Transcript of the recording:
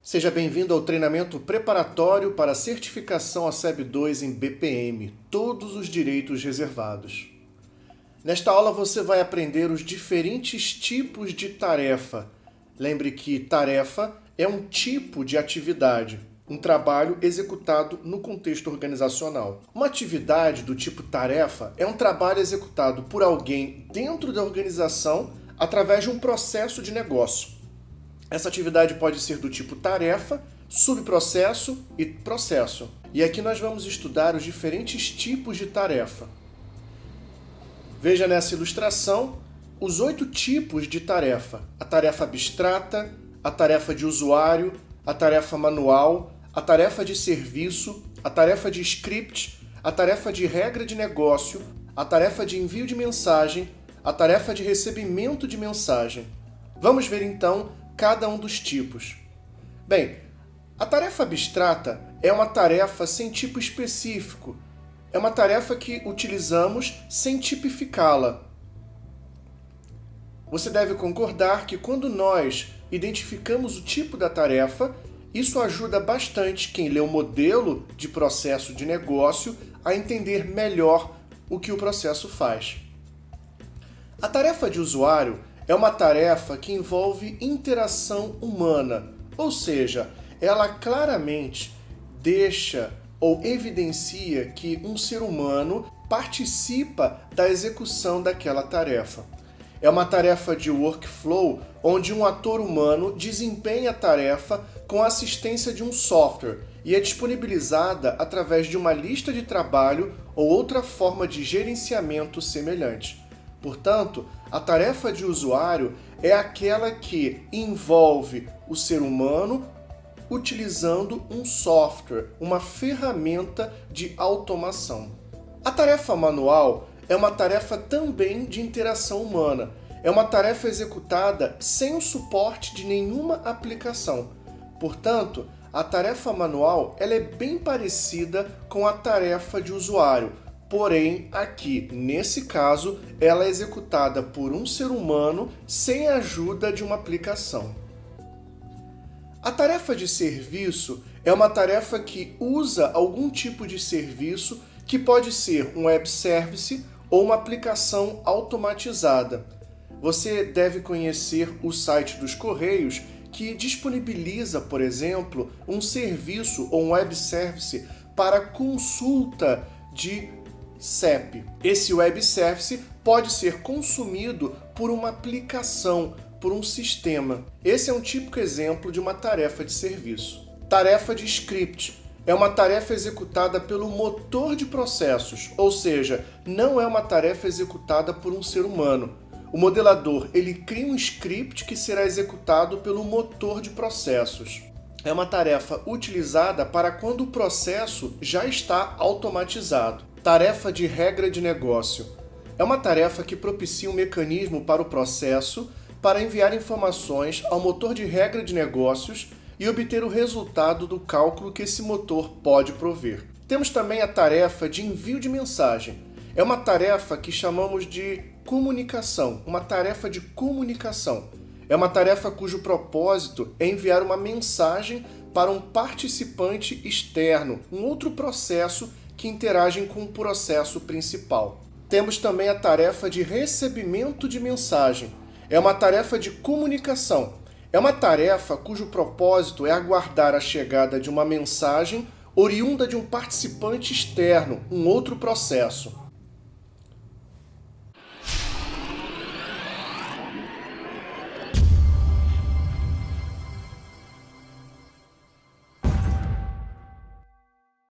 Seja bem-vindo ao treinamento preparatório para a certificação ACEB 2 em BPM, todos os direitos reservados. Nesta aula você vai aprender os diferentes tipos de tarefa. Lembre que tarefa é um tipo de atividade, um trabalho executado no contexto organizacional. Uma atividade do tipo tarefa é um trabalho executado por alguém dentro da organização através de um processo de negócio. Essa atividade pode ser do tipo tarefa, subprocesso e processo. E aqui nós vamos estudar os diferentes tipos de tarefa. Veja nessa ilustração os 8 tipos de tarefa: a tarefa abstrata, a tarefa de usuário, a tarefa manual, a tarefa de serviço, a tarefa de script, a tarefa de regra de negócio, a tarefa de envio de mensagem, a tarefa de recebimento de mensagem. Vamos ver então cada um dos tipos. Bem, a tarefa abstrata é uma tarefa sem tipo específico. É uma tarefa que utilizamos sem tipificá-la. Você deve concordar que quando nós identificamos o tipo da tarefa, isso ajuda bastante quem lê o modelo de processo de negócio a entender melhor o que o processo faz. A tarefa de usuário é uma tarefa que envolve interação humana, ou seja, ela claramente deixa ou evidencia que um ser humano participa da execução daquela tarefa. É uma tarefa de workflow onde um ator humano desempenha a tarefa com a assistência de um software e é disponibilizada através de uma lista de trabalho ou outra forma de gerenciamento semelhante. Portanto, a tarefa de usuário é aquela que envolve o ser humano utilizando um software, uma ferramenta de automação. A tarefa manual é uma tarefa também de interação humana. É uma tarefa executada sem o suporte de nenhuma aplicação. Portanto, a tarefa manual ela é bem parecida com a tarefa de usuário. Porém, aqui, nesse caso, ela é executada por um ser humano sem a ajuda de uma aplicação. A tarefa de serviço é uma tarefa que usa algum tipo de serviço que pode ser um web service ou uma aplicação automatizada. Você deve conhecer o site dos Correios que disponibiliza, por exemplo, um serviço ou um web service para consulta de CEP. Esse web service pode ser consumido por uma aplicação, por um sistema. Esse é um típico exemplo de uma tarefa de serviço. Tarefa de script é uma tarefa executada pelo motor de processos, ou seja, não é uma tarefa executada por um ser humano. O modelador ele cria um script que será executado pelo motor de processos. É uma tarefa utilizada para quando o processo já está automatizado. Tarefa de regra de negócio. É uma tarefa que propicia um mecanismo para o processo para enviar informações ao motor de regra de negócios e obter o resultado do cálculo que esse motor pode prover. Temos também a tarefa de envio de mensagem. É uma tarefa que chamamos de comunicação, uma tarefa de comunicação. É uma tarefa cujo propósito é enviar uma mensagem para um participante externo, um outro processo que interagem com o processo principal. Temos também a tarefa de recebimento de mensagem. É uma tarefa de comunicação. É uma tarefa cujo propósito é aguardar a chegada de uma mensagem oriunda de um participante externo, um outro processo.